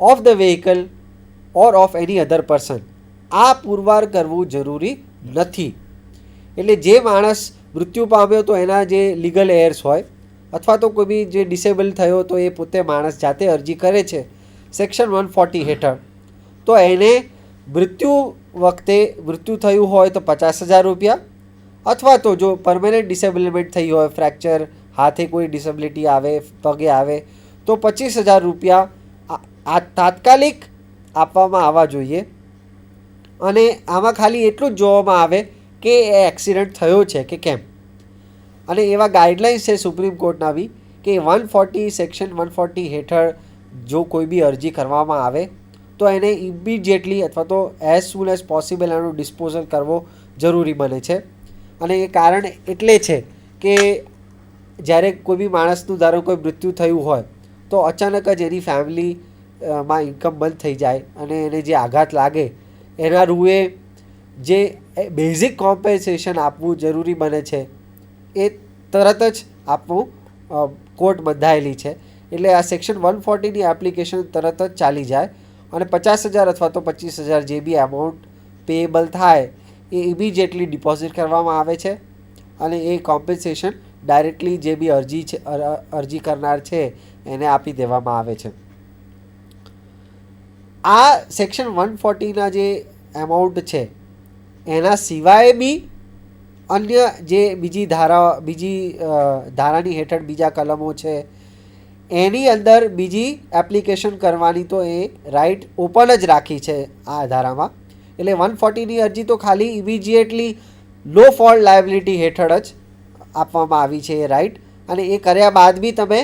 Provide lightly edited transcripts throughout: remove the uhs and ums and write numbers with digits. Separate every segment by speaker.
Speaker 1: Of the vehicle or of any other person આ પુરવાર કરવું જરૂરી નથી. એટલે જે માણસ મૃત્યુ પામ્યો તો એના જે લીગલ એર્સ હોય અથવા તો કોઈ બી જે ડિસેબલ થયો તો એ પોતે માણસ જાતે અરજી કરે છે સેક્શન 140 હેઠળ, તો એને મૃત્યુ વખતે મૃત્યુ થયું હોય તો 50,000 રૂપિયા, અથવા તો જો પરમેનન્ટ ડિસેબિલિમેન્ટ થઈ હોય, ફ્રેક્ચર, હાથે કોઈ ડિસેબિલિટી આવે, પગે આવે, તો 25,000 રૂપિયા આ તાત્કાલિક આપવામાં આવવા જોઈએ. અને આમાં ખાલી એટલું જ જોવામાં આવે કે એ એક્સિડન્ટ થયો છે કે કેમ. અને એવા ગાઈડલાઇન્સ છે સુપ્રીમ કોર્ટના બી કે 140 સેક્શન 140 હેઠળ જો કોઈ બી અરજી કરવામાં આવે તો એને ઇમિડિયેટલી અથવા તો એઝ સૂન એઝ પોસિબલ એનો ડિસ્પોઝલ કરવો જરૂરી બને છે. અને એ કારણ એટલે છે કે જ્યારે કોઈ બી માણસનું ધારો કોઈ મૃત્યુ થયું હોય તો અચાનક જ એની ફેમિલીમાં ઇન્કમ બંધ થઈ જાય અને એને જે આઘાત લાગે એના રૂએ જે બેઝિક કોમ્પેન્સેશન આપવું જરૂરી બને છે એ તરત જ આપવું કોર્ટ બંધાયેલી છે. એટલે આ સેક્શન 140ની એપ્લિકેશન તરત જ ચાલી જાય અને 50,000 અથવા તો 25,000 જે બી અમાઉન્ટ પેએબલ થાય એ ઇમિડિયેટલી ડિપોઝિટ કરવામાં આવે છે અને એ કોમ્પન્સેશન ડાયરેક્ટલી જે બી અરજી કરનાર છે એને આપી દેવામાં આવે છે. આ સેક્શન 140ના જે એમાઉન્ટ છે એના સિવાય બી અન્ય જે બીજી ધારાની હેઠળ બીજા કલમો છે એની અંદર બીજી એપ્લિકેશન કરવાની તો એ રાઇટ ઓપન જ રાખી છે આ ધારામાં. એટલે 140ની અરજી તો ખાલી ઇમિડિયેટલી નો ફોલ્ટ લાયબિલિટી હેઠળ જ આપવામાં આવી છે એ રાઇટ, અને એ કર્યા બાદ બી તમે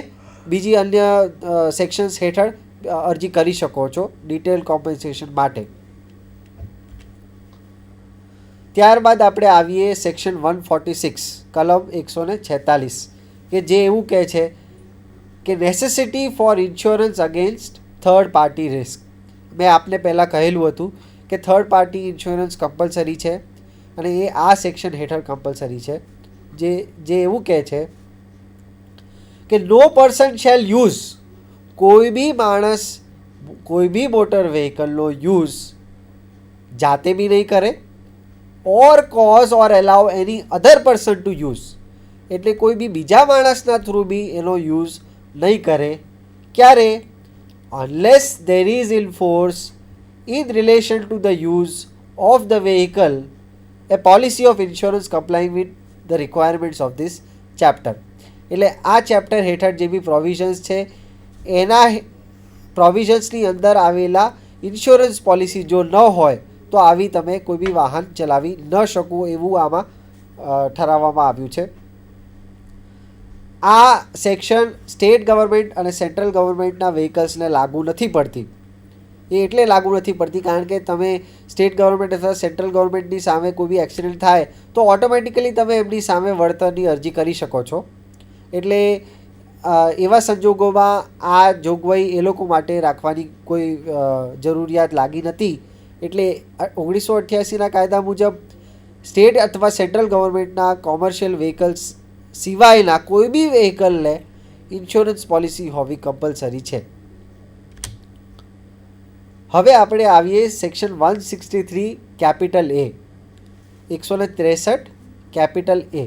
Speaker 1: બીજી અન્ય સેક્શન્સ હેઠળ અરજી કરી શકો છો ડિટેલ કોમ્પન્સેશન માટે. ત્યારબાદ આપણે આવીએ સેક્શન 146 કલમ 146 કે જે એવું કહે છે કે necessity for insurance against third party risk. મેં આપને પહેલાં કહેલું હતું કે થર્ડ પાર્ટી ઇન્સ્યોરન્સ કમ્પલસરી છે અને એ આ સેક્શન હેઠળ કમ્પલસરી છે. જે એવું કહે છે કે નો પર્સન શેલ યુઝ, કોઈ બી માણસ કોઈ બી મોટર વ્હીકલનો યુઝ જાતે બી નહીં કરે or cause or allow any other person to use, એટલે કોઈ બી બીજા માણસના થ્રુ બી એનો યુઝ નહીં કરે. ક્યારે? Unless there is in force in relation to the use of the vehicle a policy of insurance complying with the requirements of this chapter. એટલે આ ચેપ્ટર હેઠળ જે બી પ્રોવિઝન્સ છે એના પ્રોવિઝન્સની અંદર આવેલા ઇન્સ્યોરન્સ પોલિસી જો ન હોય તો આવી તમે કોઈ બી વાહન ચલાવી ન શકો એવું આમાં ઠરાવવામાં આવ્યું છે. આ સેક્શન સ્ટેટ ગવર્મેન્ટ અને સેન્ટ્રલ ગવર્મેન્ટના વ્હીકલ્સને લાગુ નથી પડતી. એ એટલે લાગુ નથી પડતી કારણ કે તમે સ્ટેટ ગવર્મેન્ટ અથવા સેન્ટ્રલ ગવર્મેન્ટની સામે કોઈ બી એક્સિડન્ટ થાય તો ઓટોમેટિકલી તમે એમની સામે વળતરની અરજી કરી શકો છો. એટલે એવા સંજોગોમાં આ જોગવાઈ એ લોકો માટે રાખવાની કોઈ જરૂરિયાત લાગી નથી. એટલે 1988ના કાયદા મુજબ સ્ટેટ અથવા સેન્ટ્રલ ગવર્મેન્ટના કોમર્શિયલ વ્હીકલ્સ સિવાયના કોઈ બી વ્હીકલને ઇન્સ્યોરન્સ પોલિસી હોવી કમ્પલસરી છે. હવે આપણે આવીએ સેક્શન 163 કેપિટલ એ 163 કેપિટલ એ.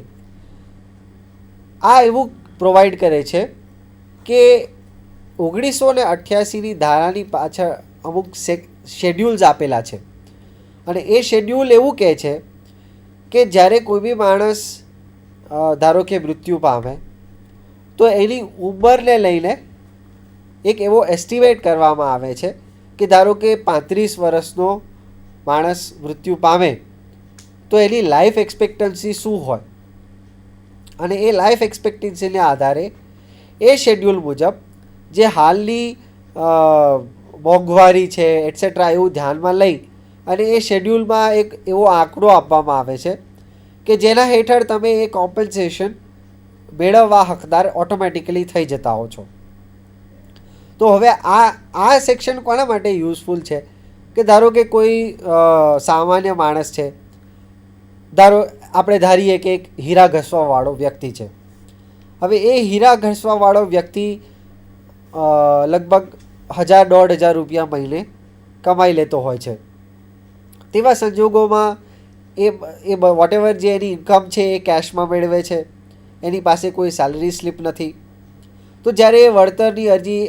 Speaker 1: આ એવું પ્રોવાઈડ કરે છે કે 1988ની ધારાની પાછળ અમુક શેડ્યુલ્સ આપેલા છે અને એ શેડ્યુલ એવું કહે છે કે જ્યારે કોઈ બી માણસ ધારો કે મૃત્યુ પામે તો એની ઉંમરને લઈને એક એવો એસ્ટિમેટ કરવામાં આવે છે કે ધારો કે 35 વર્ષનો માણસ મૃત્યુ પામે તો એની લાઈફ એક્સપેક્ટન્સી શું હોય, અને એ લાઈફ એક્સપેક્ટન્સીને આધારે એ શેડ્યુલ મુજબ જે હાલની મોંઘવારી છે એટસેટ્રા એવું ધ્યાનમાં લઈ અને એ શેડ્યુલમાં એક એવો આંકડો આપવામાં આવે છે કે જેના હેઠળ તમે એ કોમ્પન્સેશન મેળવવા હકદાર ઓટોમેટિકલી થઈ જતા હો છો. તો હવે આ સેક્શન કોના માટે યુઝફુલ છે કે ધારો કે કોઈ સામાન્ય માણસ છે, આપણે ધારીએ કે એક હીરા ઘસવાવાળો વ્યક્તિ છે. હવે એ હીરા ઘસવાવાળો વ્યક્તિ લગભગ 1000-1500 રૂપિયા મહિને કમાઈ લેતો હોય છે. તેવા સંજોગોમાં એ વોટ એવર જે એની ઇન્કમ છે એ કેશમાં મેળવે છે, એની પાસે કોઈ સેલરી સ્લીપ નથી. તો જ્યારે એ વળતરની અરજી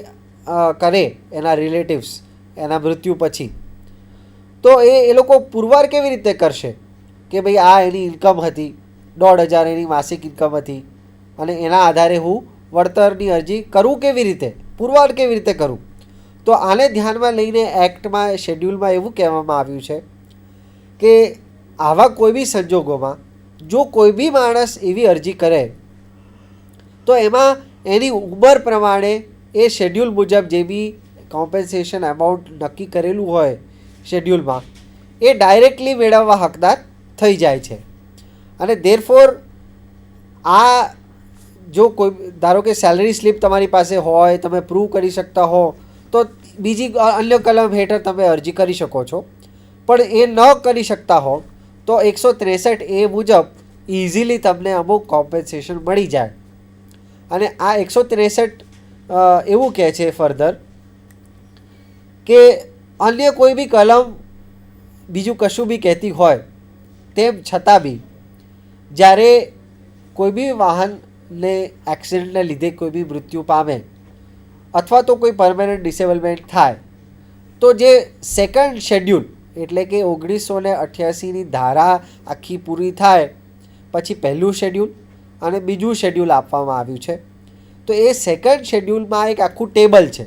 Speaker 1: કરે એના રિલેટિવ્સ એના મૃત્યુ પછી, તો એ લોકો પુરવાર કેવી રીતે કરશે કે ભાઈ આ એની ઇન્કમ હતી, 1500 એની માસિક ઇન્કમ હતી, અને એના આધારે હું વળતરની અરજી કરું કેવી રીતે, પુરવાર કેવી રીતે કરું? તો આને ધ્યાનમાં લઈને એક્ટમાં શેડ્યુલમાં એવું કહેવામાં આવ્યું છે કે આવા કોઈ બી સંજોગોમાં જો કોઈ બી માણસ એવી અરજી કરે તો એમાં એની ઉંમર પ્રમાણે એ શેડ્યુલ મુજબ જે બી કોમ્પન્સેશન એમાઉન્ટ નક્કી કરેલું હોય શેડ્યુલમાં એ ડાયરેક્ટલી મેળવવા હકદાર થઈ જાય છે. અને ધેરફોર આ જો કોઈ ધારો કે સેલરી સ્લીપ તમારી પાસે હોય, તમે પ્રૂવ કરી શકતા હો, તો બીજી અન્ય કલમ હેઠળ તમે અરજી કરી શકો છો. પણ એ ન કરી શકતા હો તો 163A મુજબ ઇઝીલી તમને અમુક કોમ્પન્સેશન મળી જાય. અને આ 163 એવું કહે છે ફર્ધર કે અન્ય કોઈ બી કલમ બીજું કશું બી કહેતી હોય તેમ છતાં બી જ્યારે કોઈ બી વાહનને એક્સિડન્ટને લીધે કોઈ બી મૃત્યુ પામે અથવા તો કોઈ પરમેનન્ટ ડિસેબલમેન્ટ થાય તો જે સેકન્ડ શેડ્યુલ એટલે કે 1988ની ધારા આખી પૂરી થાય પછી પહેલું શેડ્યુલ અને બીજું શેડ્યુલ આપવામાં આવ્યું છે. તો એ સેકન્ડ શેડ્યુલમાં એક આખું ટેબલ છે.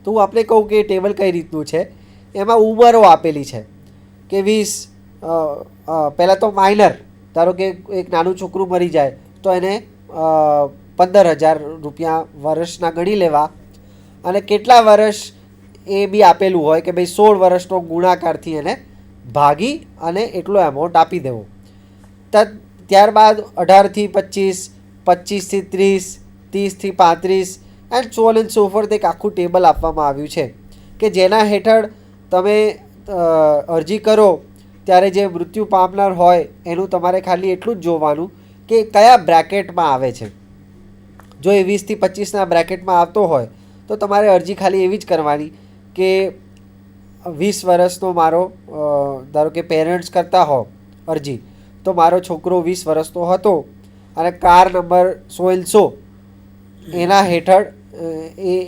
Speaker 1: તો હું આપણે કહું કે એ ટેબલ કઈ રીતનું છે, એમાં ઉંમરો આપેલી છે કે 20 પહેલાં તો માઇનર, ધારો કે એક નાનું છોકરું મરી જાય તો એને 15,000 રૂપિયા વર્ષના ગણી લેવા, અને કેટલા વર્ષ એ બી આપેલું હોય કે ભાઈ 16 વર્ષનો ગુણાકારથી એને ભાગી અને એટલો એમાઉન્ટ આપી દેવો. ત્યારબાદ 18થી 25, 25થી 30, 30થી 35 and so on and so fourth એક આખું ટેબલ આપવામાં આવ્યું છે કે જેના હેઠળ તમે અરજી કરો ત્યારે જે મૃત્યુ પામનાર હોય એનું તમારે ખાલી એટલું જ જોવાનું કે કયા બ્રેકેટમાં આવે છે. જો એ 20થી 25ના બ્રેકેટમાં આવતો હોય તો તમારે અરજી ખાલી એવી જ કરવાની કે 20 વર્ષનો મારો ધારો કે પેરેન્ટ્સ કરતા હો અરજી, તો મારો છોકરો 20 વર્ષનો હતો અને કાર નંબર 100 એના હેઠળ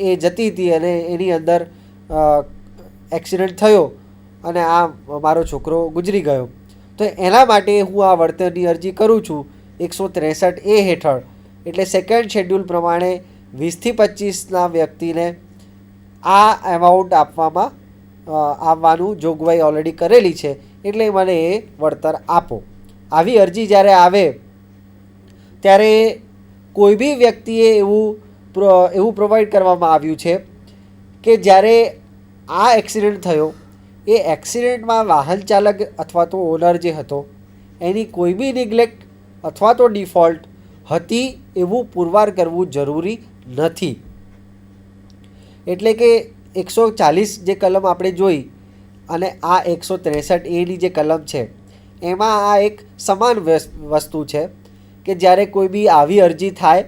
Speaker 1: એ જતી હતી અને એની અંદર એક્સિડન્ટ થયો અને આ મારો છોકરો ગુજરી ગયો, તો એના માટે હું આ વળતરની અરજી કરું છું 163A હેઠળ. એટલે સેકન્ડ શેડ્યુલ પ્રમાણે 20થી 25ના વ્યક્તિને આ એમાઉન્ટ આવવાનું જોગવાઈ ઓલરેડી કરેલી છે, એટલે મને એ વળતર આપો. આવી અરજી જ્યારે આવે ત્યારે કોઈ બી વ્યક્તિએ એવું પ્રોવાઈડ કરવામાં આવ્યું છે કે જ્યારે આ એક્સિડન્ટ થયો એ એક્સિડન્ટમાં વાહન ચાલક અથવા તો ઓનર જે હતો એની કોઈ બી નિગ્લેક્ટ અથવા તો ડિફોલ્ટ હતી એવું પુરવાર કરવું જરૂરી નથી. એટલે કે 140 જે કલમ આપણે જોઈ અને આ 163Aની જે કલમ છે એમાં આ એક સમાન વસ્તુ છે કે જ્યારે કોઈ બી આવી અરજી થાય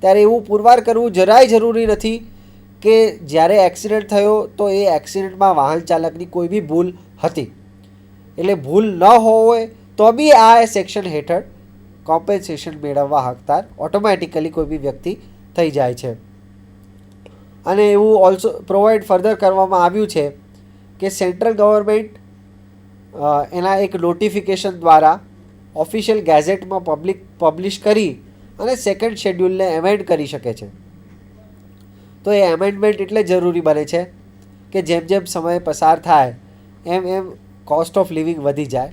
Speaker 1: ત્યારે એવું પુરવાર કરવું જરાય જરૂરી નથી કે જ્યારે એક્સિડન્ટ થયો તો એ એક્સિડન્ટમાં વાહન ચાલકની કોઈ બી ભૂલ હતી. એટલે ભૂલ ન હોય તો બી આ સેક્શન હેઠળ કોમ્પન્સેશન મેળવવા હકદાર ઓટોમેટિકલી કોઈ બી વ્યક્તિ થઈ જાય છે. અને એવું ઓલ્સો પ્રોવાઈડ ફર્ધર કરવામાં આવ્યું છે કે સેન્ટ્રલ ગવર્મેન્ટ એના એક નોટિફિકેશન દ્વારા ઓફિશિયલ ગેઝેટમાં પબ્લિશ કરી અને સેકન્ડ શેડ્યુલને એમેન્ડ કરી શકે છે. તો એ એમેન્ડમેન્ટ એટલે જરૂરી બને છે કે જેમ જેમ સમય પસાર થાય એમ કોસ્ટ ઓફ લિવિંગ વધી જાય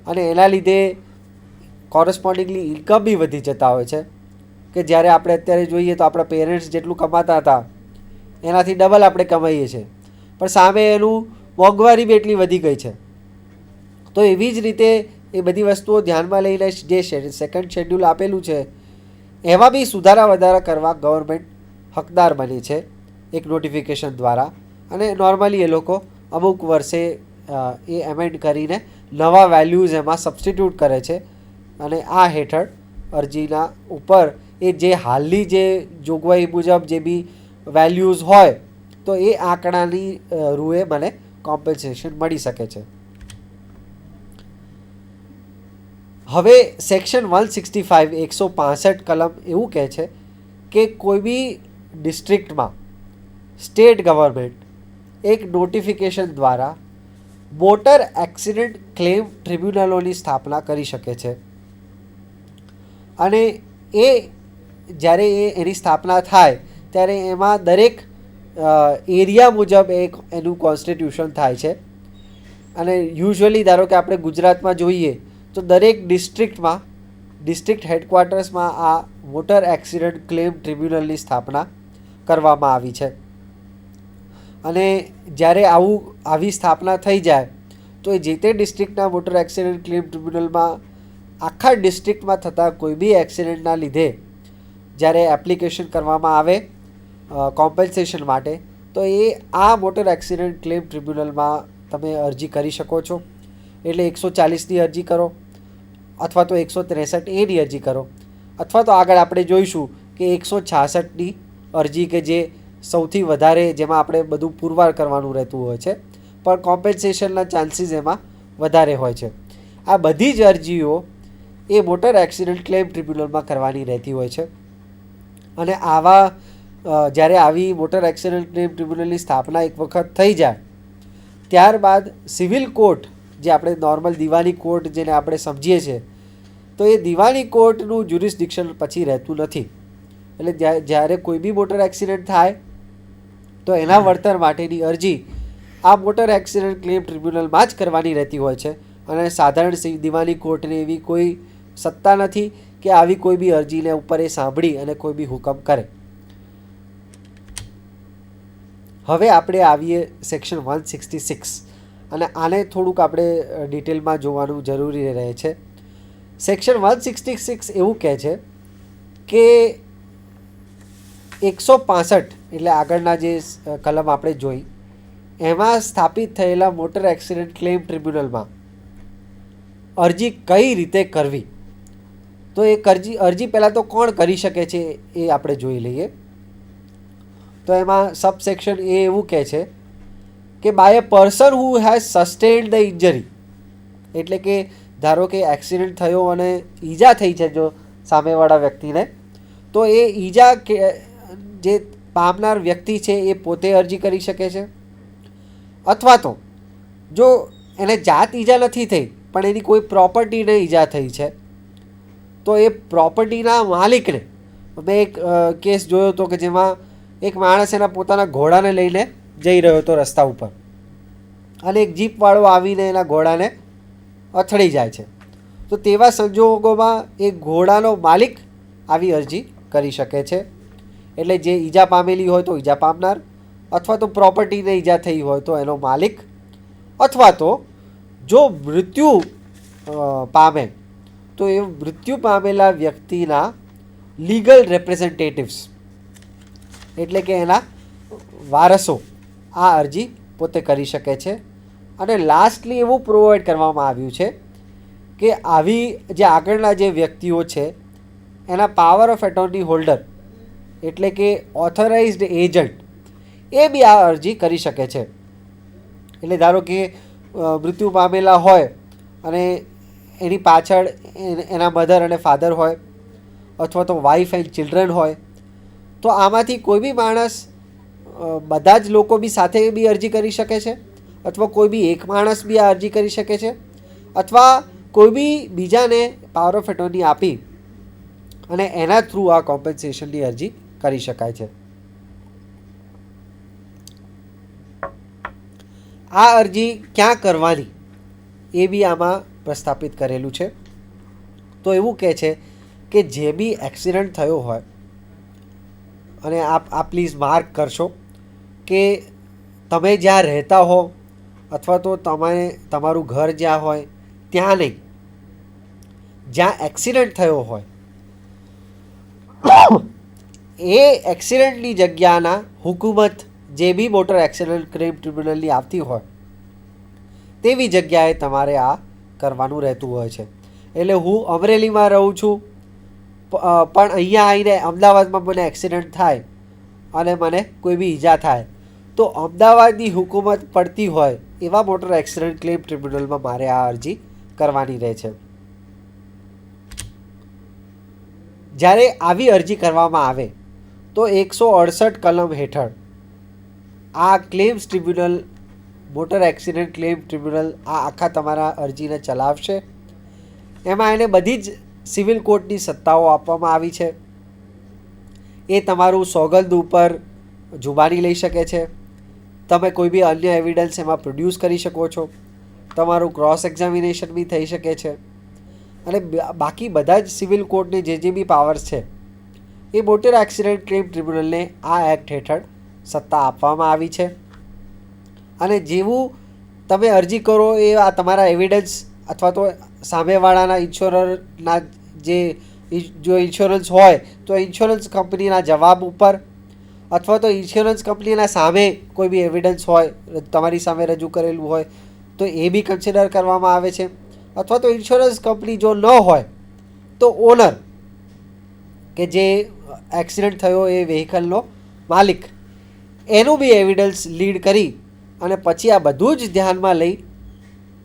Speaker 1: અને એના લીધે કોરસ્પોન્ડિંગલી ઇન્કમ બી વધી જતા હોય છે કે જ્યારે આપણે અત્યારે જોઈએ તો આપણા પેરેન્ટ્સ જેટલું કમાતા હતા એનાથી ડબલ આપણે કમાઈએ છીએ, પણ સામે એનું મોંઘવારી બી એટલી વધી ગઈ છે. તો એવી જ રીતે એ બધી વસ્તુઓ ધ્યાનમાં લઈને જે સેકન્ડ શેડ્યુલ આપેલું છે એમાં બી સુધારા વધારા કરવા ગવર્મેન્ટ હકદાર બની છે એક નોટિફિકેશન દ્વારા. અને નોર્મલી એ લોકો અમુક વર્ષે એ એમેન્ડ કરીને નવા વેલ્યુઝ એમાં સબસ્ટિટ્યૂટ કરે છે અને આ હેઠળ અરજીના ઉપર એ જે હાલની જે જોગવાઈ મુજબ જે બી વેલ્યુઝ હોય તો એ આંકડાની રૂએ મને કોમ્પન્સેશન મળી શકે છે. હવે સેક્શન 165 165 કલમ એવું કહે છે કે કોઈ બી ડિસ્ટ્રિક્ટમાં સ્ટેટ ગવર્મેન્ટ એક નોટિફિકેશન દ્વારા મોટર એક્સિડન્ટ ક્લેમ ટ્રિબ્યુનલોની સ્થાપના કરી શકે છે. અને એ જ્યારે એની સ્થાપના થાય ત્યારે એમાં દરેક એરિયા મુજબ એનું કોન્સ્ટિટ્યુશન થાય છે. અને યુઝ્યુઅલી ધારો કે આપણે ગુજરાતમાં જોઈએ તો દરેક ડિસ્ટ્રિક્ટમાં ડિસ્ટ્રિક્ટ હેડક્વાર્ટર્સમાં આ મોટર એક્સિડન્ટ ક્લેમ ટ્રિબ્યુનલની સ્થાપના કરવામાં આવી છે. અને જ્યારે આવી સ્થાપના થઈ જાય તો એ જે તે ડિસ્ટ્રિક્ટના મોટર એક્સિડન્ટ ક્લેમ ટ્રિબ્યુનલમાં આખા ડિસ્ટ્રિક્ટમાં થતા કોઈ બી એક્સિડન્ટના લીધે જ્યારે એપ્લિકેશન કરવામાં આવે કોમ્પન્સેશન માટે તો એ આ મોટર એક્સિડન્ટ ક્લેમ ટ્રિબ્યુનલમાં તમે અરજી કરી શકો છો. એટલે 140ની અરજી કરો અથવા તો 163Aની અરજી કરો અથવા તો આગળ આપણે જોઈશું કે 166ની અરજી કે જે સૌથી વધારે જેમાં આપણે બધું પુરવાર કરવાનું રહેતું હોય છે પણ કોમ્પન્સેશનના ચાન્સીસ એમાં વધારે હોય છે. આ બધી જ અરજીઓ એ મોટર એક્સિડન્ટ ક્લેમ ટ્રિબ્યુનલમાં કરવાની રહેતી હોય છે. અને જ્યારે આવી મોટર એક્સિડન્ટ ક્લેમ ટ્રિબ્યુનલની સ્થાપના એક વખત થઈ જાય ત્યારબાદ સિવિલ કોર્ટ જે આપણે નોર્મલ દિવાની કોર્ટ જેને આપણે સમજીએ છીએ તો એ દિવાની કોર્ટનું જ્યુરિસ્ડિક્શન પછી રહેતું નથી. એટલે જ્યારે કોઈ બી મોટર એક્સિડન્ટ થાય તો એના વળતર માટેની અરજી આ મોટર એક્સિડન્ટ ક્લેમ ટ્રિબ્યુનલમાં જ કરવાની રહેતી હોય છે. અને સાધારણ દિવાની કોર્ટને એવી કોઈ સત્તા નથી કે આવી કોઈ બી અરજીને ઉપર એ સાંભળી અને કોઈ બી હુકમ કરે. હવે આપણે આવીએ સેક્શન 166 અને આને થોડુંક આપણે ડિટેલમાં જોવાનું જરૂરી રહે છે. સેક્શન 166 એવું કહે છે કે 165 એટલે આગળના જે કલમ આપણે જોઈ એમાં સ્થાપિત થયેલા મોટર એક્સિડન્ટ ક્લેમ ટ્રિબ્યુનલમાં અરજી કઈ રીતે કરવી. તો એ અરજી પહેલાં તો કોણ કરી શકે છે એ આપણે જોઈ લઈએ. તો એમાં સબસેક્શન એ એવું કહે છે કે by a person who has sustained the injury. એટલે કે ધારો કે એક્સિડન્ટ થયો અને ઈજા થઈ છે જો સામેવાળા વ્યક્તિને તો એ ઈજા જે પામનાર વ્યક્તિ છે એ પોતે અરજી કરી શકે છે અથવા તો જો એને જાત ઈજા નથી થઈ પણ એની કોઈ પ્રોપર્ટીને ઈજા થઈ છે તો એ પ્રોપર્ટીના માલિકને મેં એક કેસ જોયો હતો કે જેમાં એક માણસ એના પોતાના ઘોડાને લઈને જઈ રહ્યો હતો રસ્તા ઉપર અને એક જીપવાળો આવીને એના ઘોડાને અથડી જાય છે. તો તેવા સંજોગોમાં એ ઘોડાનો માલિક આવી અરજી કરી શકે છે. એટલે જે ઈજા પામેલી હોય તો ઈજા પામનાર અથવા તો પ્રોપર્ટીને ઈજા થઈ હોય તો એનો માલિક અથવા તો જો મૃત્યુ પામે તો એ મૃત્યુ પામેલા વ્યક્તિના લીગલ રેપ્રેઝન્ટેટિવ્સ એટલે કે એના વારસો આ અરજી પોતે કરી શકે છે. અને લાસ્ટલી એવું પ્રોવાઈડ કરવામાં આવ્યું છે કે આવી જે આગળના જે વ્યક્તિઓ છે એના પાવર ઓફ એટોર્ની હોલ્ડર એટલે કે ઓથોરાઇઝ્ડ એજન્ટ એ બી આ અરજી કરી શકે છે. એટલે ધારો કે મૃત્યુ પામેલા હોય અને એની પાછળ એના મધર અને ફાધર હોય અથવા તો વાઈફ એન્ડ ચિલ્ડ્રન હોય તો આમાંથી કોઈ બી માણસ બધા જ લોકો બી સાથે બી અરજી કરી શકે છે અથવા કોઈ બી એક માણસ બી આ અરજી કરી શકે છે અથવા કોઈ બી બીજાને પાવર ઓફ એટોર્ની આપી અને એના થ્રુ આ કોમ્પન્સેશનની અરજી કરી શકાય છે. આ અરજી ક્યાં કરવાની એ બી આમાં પ્રસ્થાપિત કરેલું છે. તો એવું કહે છે કે જે બી એક્સિડન્ટ થયો હોય અને આપ પ્લીઝ માર્ક કરશો કે તમે જ્યાં રહેતા હો અથવા તો તમારું ઘર જ્યાં હોય ત્યાં નહીં, જ્યાં એક્સિડન્ટ થયો હોય એ એક્સિડન્ટની જગ્યાના હુકુમત જે બી મોટર એક્સિડન્ટ ક્લેમ ટ્રિબ્યુનલની આવતી હોય તેવી જગ્યાએ તમારે આ કરવાનું રહેતું હોય છે. એટલે હું અમરેલીમાં રહું છું પણ અહીંયા આવીને અમદાવાદમાં મને એક્સિડન્ટ થાય અને મને કોઈ બી ઈજા થાય તો અમદાવાદની હુકુમત પડતી હોય એવા મોટર એક્સિડન્ટ ક્લેમ ટ્રિબ્યુનલમાં મારે આ અરજી કરવાની રહે છે. જ્યારે આવી અરજી કરવામાં આવે તો 168 કલમ હેઠળ આ claims tribunal, motor accident claim tribunal આ આખા તમારા અરજીને ચલાવશે. એમાં એને બધી જ સિવિલ કોર્ટની સત્તાઓ આપવામાં આવી છે. એ તમારું સોગંદ ઉપર જુબાની લઈ શકે છે. તમે કોઈ બી અન્ય એવિડન્સ એમાં પ્રોડ્યુસ કરી શકો છો. તમારું ક્રોસ એક્ઝામિનેશન બી થઈ શકે છે. અને બાકી બધા જ સિવિલ કોર્ટને જે બી પાવર્સ છે એ મોટર એક્સિડન્ટ ક્લેમ ટ્રિબ્યુનલને આ એક્ટ હેઠળ સત્તા આપવામાં આવી છે. અને જેવું તમે અરજી કરો એ આ તમારા એવિડન્સ અથવા તો સામેવાળાના ઇન્સ્યોરરના જો ઇન્સ્યોરન્સ હોય તો ઇન્સ્યોરન્સ કંપનીના જવાબ ઉપર, અથવા તો ઇન્સ્યોરન્સ કંપનીના સામે કોઈ બી એવિડન્સ હોય તમારી સામે રજૂ કરેલું હોય તો એ બી કન્સિડર કરવામાં આવે છે. અથવા તો ઇન્સ્યોરન્સ કંપની જો ન હોય તો ઓનર કે જે એક્સિડન્ટ થયો એ વ્હીકલનો માલિક, એનું બી એવિડન્સ લીડ કરી અને પછી આ બધું જ ધ્યાનમાં લઈ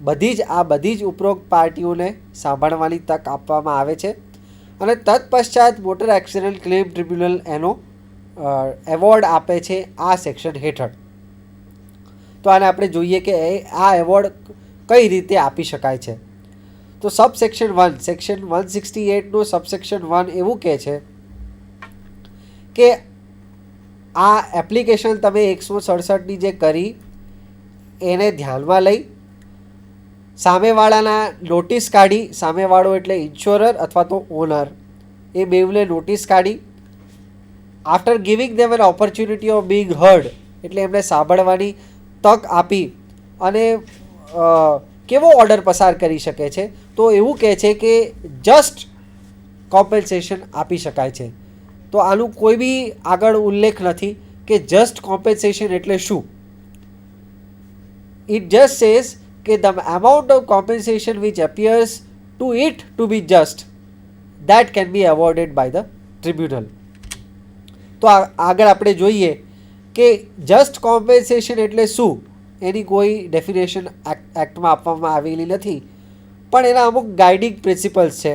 Speaker 1: બધી જ ઉપરોક્ત પાર્ટીઓને સાંભળવાની તક આપવામાં આવે છે. અને તત્પશ્ચાત મોટર એક્સિડન્ટ ક્લેમ ટ્રિબ્યુનલ એનો એવોર્ડ આપે છે આ સેક્શન હેઠળ. તો આને આપણે જોઈએ કે આ એવોર્ડ કઈ રીતે આપી શકાય છે. તો સબસેક્શન 1, સેક્શન 168નું સબસેક્શન 1 એવું કહે છે કે આ એપ્લિકેશન તમે 167ની જે કરી એને ધ્યાનમાં લઈ સામેવાળાના નોટિસ કાઢી, સામેવાળો એટલે ઇન્સ્યોરર અથવા તો ઓનર, એ બેવને નોટિસ કાઢી, after giving them an opportunity of being heard એટલે એમને સાંભળવાની તક આપી અને કેવો ઓર્ડર પસાર કરી શકે છે. તો એવું કહે છે કે જસ્ટ કોમ્પેન્સેશન આપી શકાય છે. તો આનું કોઈ બી આગળ ઉલ્લેખ નથી કે જસ્ટ કોમ્પેન્સેશન એટલે શું. ઇટ જસ્ટ સેઝ કે the amount of compensation which appears to it to be just that can be awarded by the tribunal. તો આગળ આપણે જોઈએ કે જસ્ટ કોમ્પેન્સેશન એટલે શું. એની કોઈ ડેફિનેશન એક્ટમાં આપવામાં આવેલી નથી, પણ એના અમુક ગાઈડિંગ પ્રિન્સિપલ્સ છે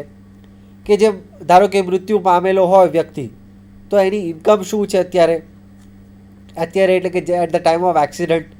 Speaker 1: કે જે ધારો કે મૃત્યુ પામેલો હોય વ્યક્તિ તો એની ઇન્કમ શું છે અત્યારે એટલે કે at the time of accident